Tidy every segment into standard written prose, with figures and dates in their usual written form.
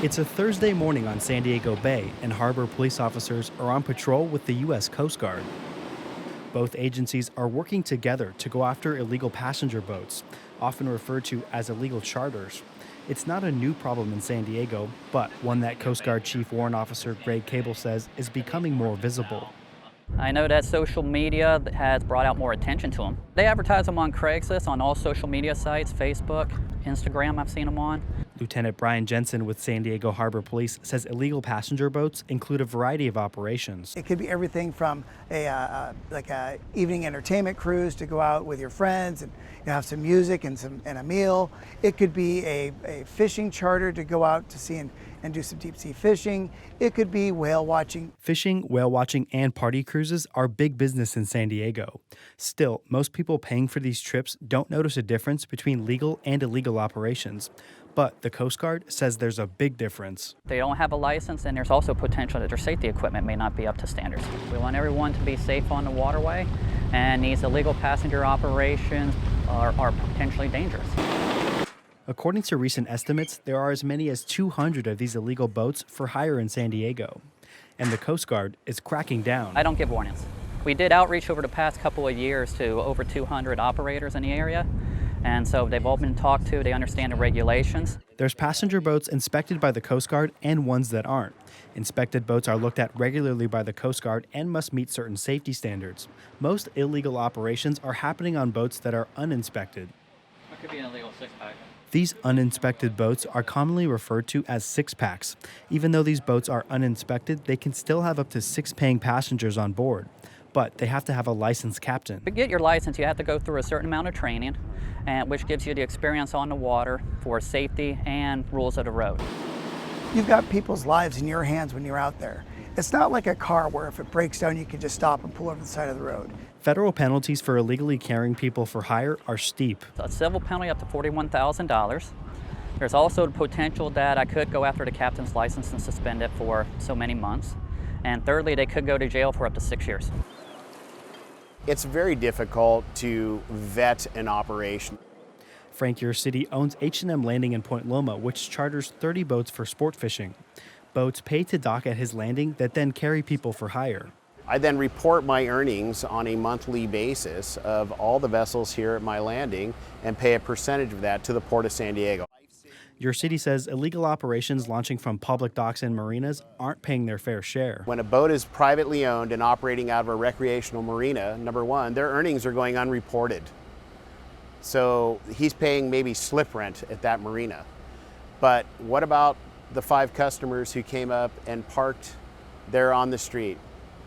It's a Thursday morning on San Diego Bay, and harbor police officers are on patrol with the U.S. Coast Guard. Both agencies are working together to go after illegal passenger boats, often referred to as illegal charters. It's not a new problem in San Diego, but one that Coast Guard Chief Warrant Officer Greg Cable says is becoming more visible. I know that social media has brought out more attention to them. They advertise them on Craigslist, on all social media sites, Facebook, Instagram, I've seen them on. Lieutenant Brian Jensen with San Diego Harbor Police says illegal passenger boats include a variety of operations. It could be everything from a evening entertainment cruise to go out with your friends and have some music and a meal. It could be a fishing charter to go out to sea and do some deep sea fishing. It could be whale watching. Fishing, whale watching, and party cruises are big business in San Diego. Still, most people paying for these trips don't notice a difference between legal and illegal operations. But the Coast Guard says there's a big difference. They don't have a license, and there's also potential that their safety equipment may not be up to standards. We want everyone to be safe on the waterway, and these illegal passenger operations are potentially dangerous. According to recent estimates, there are as many as 200 of these illegal boats for hire in San Diego, and the Coast Guard is cracking down. I don't give warnings. We did outreach over the past couple of years to over 200 operators in the area, and so they've all been talked to, they understand the regulations. There's passenger boats inspected by the Coast Guard and ones that aren't. Inspected boats are looked at regularly by the Coast Guard and must meet certain safety standards. Most illegal operations are happening on boats that are uninspected. That could be an illegal six-pack. These uninspected boats are commonly referred to as six-packs. Even though these boats are uninspected, they can still have up to 6 paying passengers on board. But they have to have a licensed captain. To get your license, you have to go through a certain amount of training, which gives you the experience on the water for safety and rules of the road. You've got people's lives in your hands when you're out there. It's not like a car where if it breaks down, you can just stop and pull over the side of the road. Federal penalties for illegally carrying people for hire are steep. A civil penalty up to $41,000. There's also the potential that I could go after the captain's license and suspend it for so many months. And thirdly, they could go to jail for up to 6 years. It's very difficult to vet an operation. Frank City owns H&M Landing in Point Loma, which charters 30 boats for sport fishing. Boats pay to dock at his landing that then carry people for hire. I then report my earnings on a monthly basis of all the vessels here at my landing and pay a percentage of that to the Port of San Diego. Your city says illegal operations launching from public docks and marinas aren't paying their fair share. When a boat is privately owned and operating out of a recreational marina, number one, their earnings are going unreported. So he's paying maybe slip rent at that marina. But what about the 5 customers who came up and parked there on the street?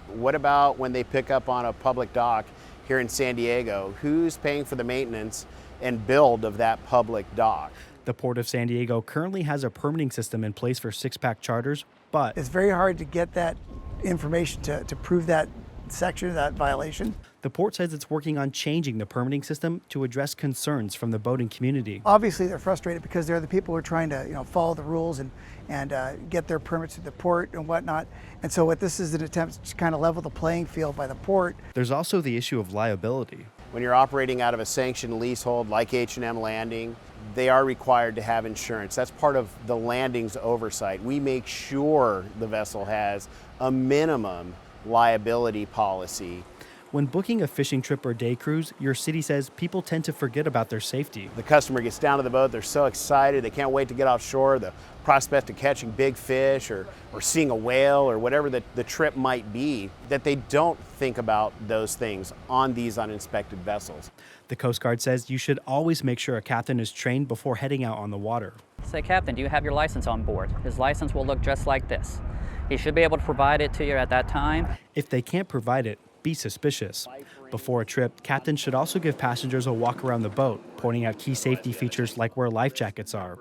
What about when they pick up on a public dock here in San Diego? Who's paying for the maintenance and build of that public dock? The Port of San Diego currently has a permitting system in place for six-pack charters, but it's very hard to get that information to prove that section, that violation. The port says it's working on changing the permitting system to address concerns from the boating community. Obviously, they're frustrated because they're the people who are trying to, follow the rules and get their permits through the port and whatnot. And so what this is an attempt to kind of level the playing field by the port. There's also the issue of liability. When you're operating out of a sanctioned leasehold like H&M Landing, they are required to have insurance. That's part of the landing's oversight. We make sure the vessel has a minimum liability policy. When booking a fishing trip or day cruise, your city says people tend to forget about their safety. The customer gets down to the boat, they're so excited, they can't wait to get offshore. The prospect of catching big fish or seeing a whale or whatever the trip might be, that they don't think about those things on these uninspected vessels. The Coast Guard says you should always make sure a captain is trained before heading out on the water. Say, Captain, do you have your license on board? His license will look just like this. He should be able to provide it to you at that time. If they can't provide it, be suspicious. Before a trip, captains should also give passengers a walk around the boat, pointing out key safety features like where life jackets are.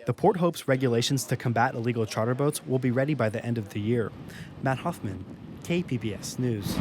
The port hopes regulations to combat illegal charter boats will be ready by the end of the year. Matt Hoffman, KPBS News.